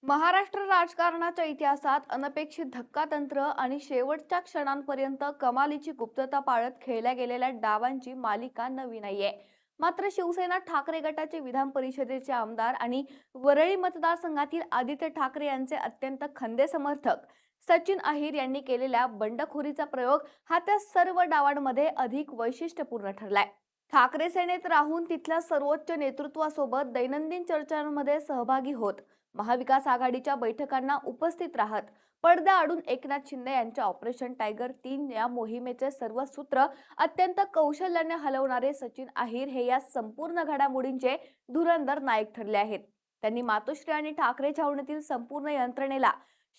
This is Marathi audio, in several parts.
महाराष्ट्र राजकारणाच्या इतिहासात अनपेक्षित धक्कातंत्र आणि शेवटच्या क्षणांपर्यंत कमालीची गुप्तता पाळत खेळल्या गेलेल्या डावांची मालिका नवी नाहीये. मात्र शिवसेना ठाकरे गटाचे विधान परिषदेचे आमदार आणि वरळी मतदारसंघातील आदित्य ठाकरे यांचे अत्यंत खंदे समर्थक सचिन अहिर यांनी केलेल्या बंडखोरीचा प्रयोग हा त्या सर्व डावांमध्ये अधिक वैशिष्ट्यपूर्ण ठरलाय. ठाकरे सेनेत राहून तिथल्या सर्वोच्च नेतृत्वासोबत दैनंदिन चर्चांमध्ये सहभागी होत, महाविकास आघाडीच्या बैठकांना उपस्थित राहत, पडद्याआडून एकनाथ शिंदे यांच्या ऑपरेशन टायगर 3 या मोहिमेचे सर्व सूत्र अत्यंत कौशल्याने हलवणारे सचिन अहिर हे या संपूर्ण घडामोडींचे धुरंधर नायक ठरले आहेत. त्यांनी मातोश्री आणि ठाकरे छावणीतील संपूर्ण यंत्रणेला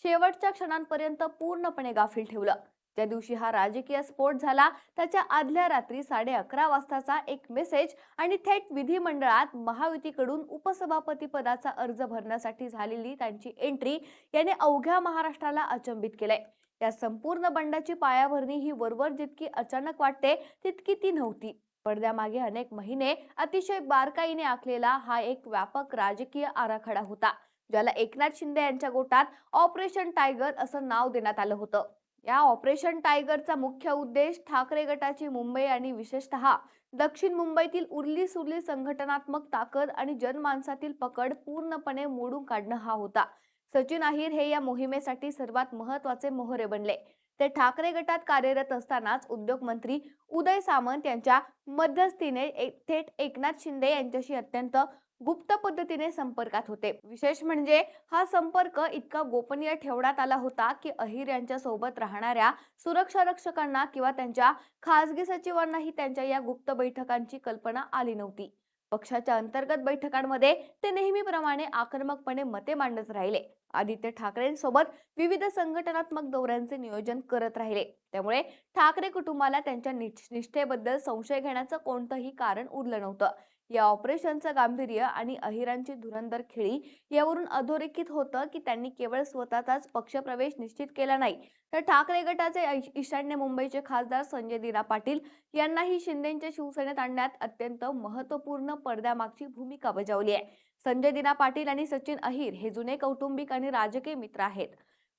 शेवटच्या क्षणांपर्यंत पूर्णपणे गाफील ठेवलं. ज्या दिवशी हा राजकीय स्फोट झाला त्याच्या आदल्या रात्री 11:30 वाजताचा एक मेसेज आणि थेट विधिमंडळात महायुतीकडून उपसभापती पदाचा अर्ज भरण्यासाठी झालेली त्यांची एंट्री याने अवघ्या महाराष्ट्राला अचंबित केलंय. या संपूर्ण बंडाची पायाभरणी ही वरवर जितकी अचानक वाटते तितकी ती नव्हती. पडद्यामागे अनेक महिने अतिशय बारकाईने आखलेला हा एक व्यापक राजकीय आराखडा होता, ज्याला एकनाथ शिंदे यांच्या गोटात ऑपरेशन टायगर असं नाव देण्यात आलं होतं. या ऑपरेशन टायगरचा मुख्य उद्देश ठाकरे गटाची मुंबई आणि विशेषतः दक्षिण मुंबईतील उरली सुरली संघटनात्मक ताकद आणि जनमानसातील पकड पूर्णपणे मोडून काढणं हा होता. सचिन अहिर हे या मोहिमेसाठी सर्वात महत्त्वाचे मोहरे बनले. ते ठाकरे गटात कार्यरत असतानाच उद्योग मंत्री उदय सामंत यांच्या मध्यस्थीने थेट एकनाथ शिंदे यांच्याशी अत्यंत गुप्त पद्धतीने संपर्कात होते. विशेष म्हणजे हा संपर्क इतका गोपनीय ठेवण्यात आला होता की अहिर यांच्या सोबत राहणाऱ्या सुरक्षा रक्षकांना किंवा त्यांच्या खासगी सचिवांनाही त्यांच्या या गुप्त बैठकांची कल्पना आली नव्हती. पक्षाच्या अंतर्गत बैठकांमध्ये ते नेहमीप्रमाणे आक्रमकपणे मते मांडत राहिले. आदित्य ठाकरेंसोबत विविध संघटनात्मक दौऱ्यांचे नियोजन करत राहिले. त्यामुळे ठाकरे कुटुंबाला त्यांच्या निष्ठेबद्दल संशय घेण्याचं कोणतंही कारण उरलं नव्हतं. या ऑपरेशनचं गांभीर्य आणि अहिरांची धुरंधर खेळी यावरून अधोरेखित होतं की त्यांनी केवळ स्वतःचाच पक्षप्रवेश निश्चित केला नाही, तर ठाकरे गटाचे ईशान्य मुंबईचे खासदार संजय दिना पाटील यांनाही शिंदेच्या शिवसेनेत आणण्यात अत्यंत महत्त्वपूर्ण पडद्यामागची भूमिका बजावली आहे. संजय दिना पाटील आणि सचिन अहिर हे जुने कौटुंबिक आणि राजकीय मित्र आहेत.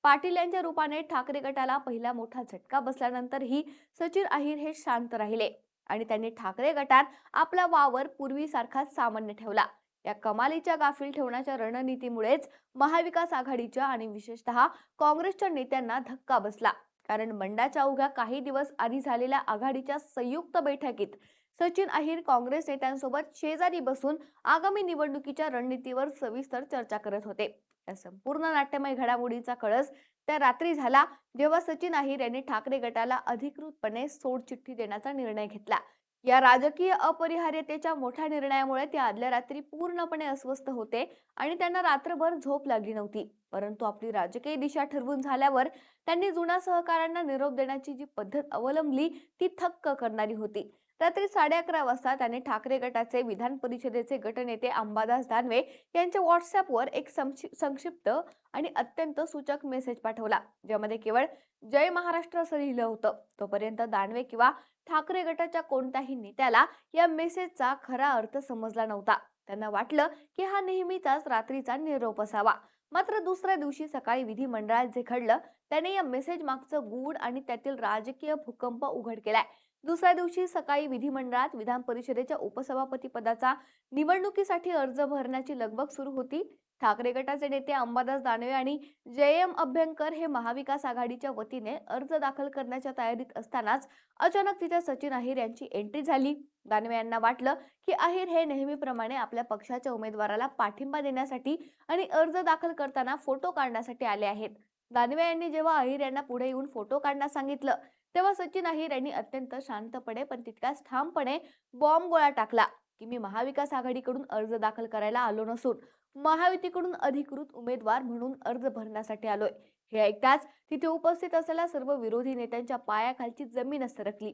पाटील यांच्या रूपाने ठाकरे गटाला पहिला मोठा झटका बसल्यानंतरही सचिन अहिर हे शांत राहिले आणि त्यांनी ठाकरे गटात आपला वावर पूर्वीसारखाच सामान्य ठेवला. या कमालीच्या गाफील ठेवण्याच्या रणनीतीमुळेच महाविकास आघाडीच्या आणि विशेषतः काँग्रेसच्या नेत्यांना धक्का बसला. कारण बंडाच्या अवघ्या काही दिवस आधी झालेल्या आघाडीच्या संयुक्त बैठकीत सचिन अहिर काँग्रेस नेत्यांसोबत शेजारी बसून आगामी निवडणुकीच्या रणनीतीवर सविस्तर चर्चा करत होते. या संपूर्ण नाट्यमय घडामोडीचा कळस त्या रात्री झाला जेव्हा सचिन अहिर यांनी ठाकरे गटाला अधिकृतपणे सोडचिठ्ठी देण्याचा निर्णय घेतला. या राजकीय अपरिहार्यतेच्या मोठ्या निर्णयामुळे ते आदल्या रात्री पूर्णपणे अस्वस्थ होते आणि त्यांना रात्रभर झोप लागली नव्हती. परंतु आपली राजकीय दिशा ठरवून झाल्यावर त्यांनी जुन्या सहकाऱ्यांना निरोप देण्याची जी पद्धत अवलंबली ती थक्क करणारी होती. रात्री 11:30 वाजता त्यांनी ठाकरे गटाचे विधान परिषदेचे गटनेते अंबादास दानवे यांच्या व्हॉट्सअपवर एक संक्षिप्त आणि अत्यंत सूचक मेसेज पाठवला, ज्यामध्ये केवळ जय महाराष्ट्र असं लिहिलं होतं. तोपर्यंत दानवे किंवा ठाकरे गटाच्या कोणत्याही नेत्याला या मेसेजचा खरा अर्थ समजला नव्हता. त्यांना वाटलं की हा नेहमीचाच रात्रीचा निरोप असावा. मात्र दुसऱ्या दिवशी सकाळी विधिमंडळात जे घडलं त्याने या मेसेज मागचं गूढ आणि त्यातील राजकीय भूकंप उघड केलाय. दुसऱ्या दिवशी सकाळी विधिमंडळात विधान परिषदेच्या उपसभापती पदाचा निवडणुकीसाठी अर्ज भरण्याची लगबग सुरू होती. ठाकरे गटाचे नेते अंबादास दानवे आणि जयम अभ्यंकर हे महाविकास आघाडीच्या वतीने अर्ज दाखल करण्याच्या तयारीत असतानाच अचानक तिथे सचिन अहिर यांची एंट्री झाली. दानवे यांना वाटलं की अहिर हे नेहमीप्रमाणे आपल्या पक्षाच्या उमेदवाराला पाठिंबा देण्यासाठी आणि अर्ज दाखल करताना फोटो काढण्यासाठी आले आहेत. दानवे यांनी जेव्हा अहिर यांना पुढे येऊन फोटो काढण्यास सांगितलं तेव्हा सचिन अहिर यांनी अत्यंत शांतपणे पण तितक्याच ठामपणे बॉम्ब गोळा टाकला की मी महाविकास आघाडीकडून अर्ज दाखल करायला आलो नसून महायुतीकडून अधिकृत उमेदवार म्हणून अर्ज भरण्यासाठी आलोय. हे ऐकताच तिथे उपस्थित असलेल्या सर्व विरोधी नेत्यांच्या पायाखालची जमीनच सरकली.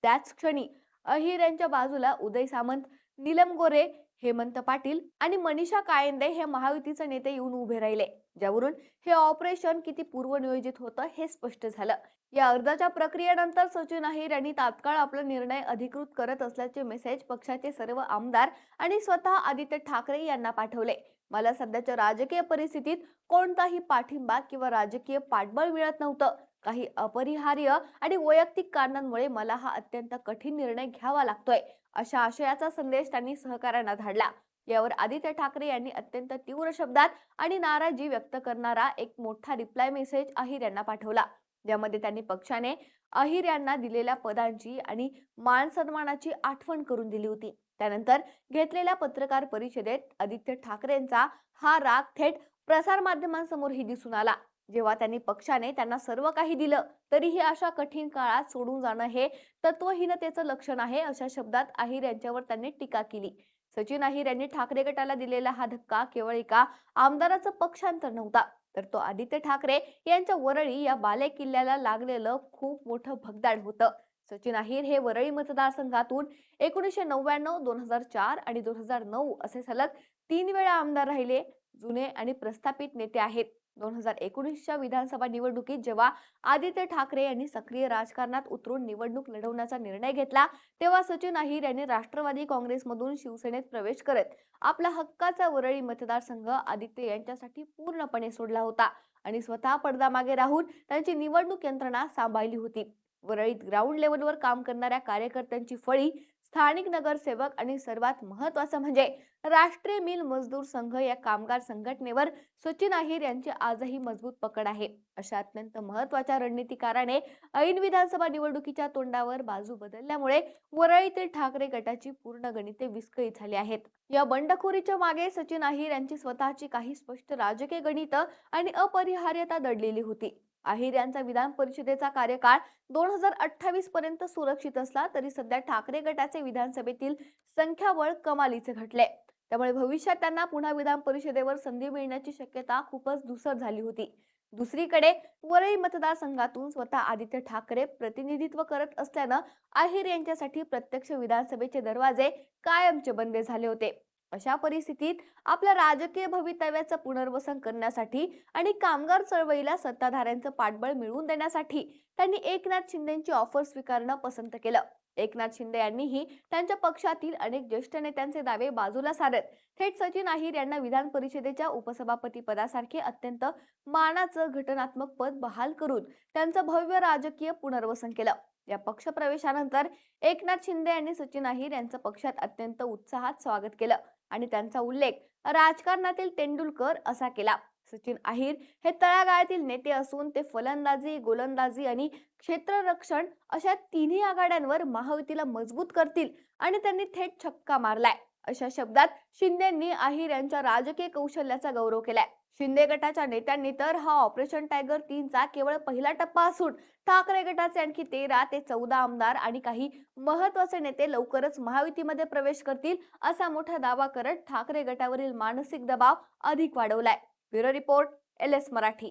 त्याच क्षणी अहिर यांच्या बाजूला उदय सामंत, नीलम गोरे हेमंत पाटील आणि मनीषा कायंदे हे महायुतीचे नेते येऊन उभे राहिले, ज्यावरून हे ऑपरेशन किती पूर्वनियोजित होतं हे स्पष्ट झालं. या अर्जाच्या प्रक्रियेनंतर सचिन अहिर यांनी तात्काळ आपला निर्णय अधिकृत करत असल्याचे मेसेज पक्षाचे सर्व आमदार आणि स्वतः आदित्य ठाकरे यांना पाठवले. मला सध्याच्या राजकीय परिस्थितीत कोणताही पाठिंबा किंवा राजकीय पाठबळ मिळत नव्हतं. काही अपरिहार्य आणि वैयक्तिक कारणांमुळे मला हा अत्यंत कठीण निर्णय घ्यावा लागतोय, अशा आशयाचा संदेश त्यांनी सहकाऱ्यांना धाडला. यावर आदित्य ठाकरे यांनी अत्यंत तीव्र शब्दात आणि नाराजी व्यक्त करणारा एक मोठा रिप्लाय मेसेज अहिर यांना पाठवला, ज्यामध्ये त्यांनी पक्षाने अहिर यांना दिलेल्या पदांची आणि मान सन्मानाची आठवण करून दिली होती. त्यानंतर घेतलेल्या पत्रकार परिषदेत आदित्य ठाकरेंचा हा राग थेट प्रसार माध्यमांसमोरही दिसून आला. जेव्हा त्यांनी पक्षाने त्यांना सर्व काही दिलं तरीही अशा कठीण काळात सोडून जाणं हे तत्वहीनतेचं लक्षण आहे, अशा शब्दात अहिर यांच्यावर त्यांनी टीका केली. सचिन अहिर यांनी ठाकरे गटाला दिलेला हा धक्का केवळ एका आमदाराचं पक्षांतर नव्हता, तर तो आदित्य ठाकरे यांच्या वरळी या बालेकिल्ल्याला लागलेलं खूप मोठं भगदाड होतं. सचिन अहिर हे वरळी मतदारसंघातून 1999, 2004 आणि 2009 असे सलग 3 वेळा आमदार राहिले जुने आणि प्रस्थापित नेते आहेत. 2019च्या विधानसभा निवडणुकीत जेव्हा आदित्य ठाकरे यांनी सक्रिय राजकारणात उतरून निवडणूक लढवण्याचा निर्णय घेतला, तेव्हा सचिन अहिर यांनी राष्ट्रवादी काँग्रेसमधून शिवसेनेत प्रवेश करत आपला हक्काचा वरळी मतदारसंघ आदित्य यांच्यासाठी पूर्णपणे सोडला होता आणि स्वतः पडद्यामागे राहून त्यांची निवडणूक यंत्रणा सांभाळली होती. वरळीत ग्राउंड लेवलवर काम करणाऱ्या कार्यकर्त्यांची फळी, स्थानिक नगरसेवक आणि सर्वात महत्त्वाचं म्हणजे राष्ट्रीय मिल मजदूर संघ या कामगार संघटनेवर सचिन अहिर यांची आजही मजबूत पकड आहे. अशा अत्यंत महत्त्वाच्या रणनीतिकाराने ऐन विधानसभा निवडणुकीच्या तोंडावर बाजू बदलल्यामुळे वरळीतील ठाकरे गटाची पूर्ण गणिते विस्कळीत झाली आहेत. या बंडखोरीच्या मागे सचिन अहिर यांची स्वतःची काही स्पष्ट राजकीय गणितं आणि अपरिहार्यता दडलेली होती. अहिर यांचा विधान परिषदेचा कार्यकाळ 2028 पर्यंत सुरक्षित असला तरी सध्या ठाकरे गटाचे विधानसभेतील संख्याबळ कमालीचे घटले. त्यामुळे भविष्यात त्यांना पुन्हा विधान परिषदेवर संधी मिळण्याची शक्यता खूपच धूसर झाली होती. दुसरीकडे वरळी मतदारसंघातून स्वतः आदित्य ठाकरे प्रतिनिधित्व करत असल्यानं अहिर यांच्यासाठी प्रत्यक्ष विधानसभेचे दरवाजे कायमचे बंद झाले होते. अशा परिस्थितीत आपल्या राजकीय भवितव्याचं पुनर्वसन करण्यासाठी आणि कामगार चळवळीला सत्ताधाऱ्यांचं पाठबळ मिळवून देण्यासाठी त्यांनी एकनाथ शिंदेची ऑफर स्वीकारणं पसंत केलं. एकनाथ शिंदे यांनीही त्यांच्या पक्षातील अनेक ज्येष्ठ नेत्यांचे दावे बाजूला सारत थेट सचिन अहिर यांना विधान परिषदेच्या उपसभापती पदासारखे अत्यंत मानाचं घटनात्मक पद बहाल करून त्यांचं भव्य राजकीय पुनर्वसन केलं. या पक्षप्रवेशानंतर एकनाथ शिंदे यांनी सचिन अहिर यांचं पक्षात अत्यंत उत्साहात स्वागत केलं आणि त्यांचा उल्लेख राजकारणातील तेंडुलकर असा केला. सचिन अहिर हे तळागाळातील नेते असून ते फलंदाजी, गोलंदाजी आणि क्षेत्ररक्षण अशा तिन्ही आघाड्यांवर महायुतीला मजबूत करतील आणि त्यांनी थेट छक्का मारलाय, अशा शब्दात शिंदेंनी अहिर यांच्या राजकीय कौशल्याचा गौरव केलाय. शिंदे गटाच्या नेत्यांनी तर हा ऑपरेशन टायगर 3चा केवळ पहिला टप्पा असून ठाकरे गटाचे आणखी 13 ते 14 आमदार आणि काही महत्त्वाचे नेते लवकरच महायुतीमध्ये प्रवेश करतील असा मोठा दावा करत ठाकरे गटावरील मानसिक दबाव अधिक वाढवलाय. Bureau report, LS Marathi.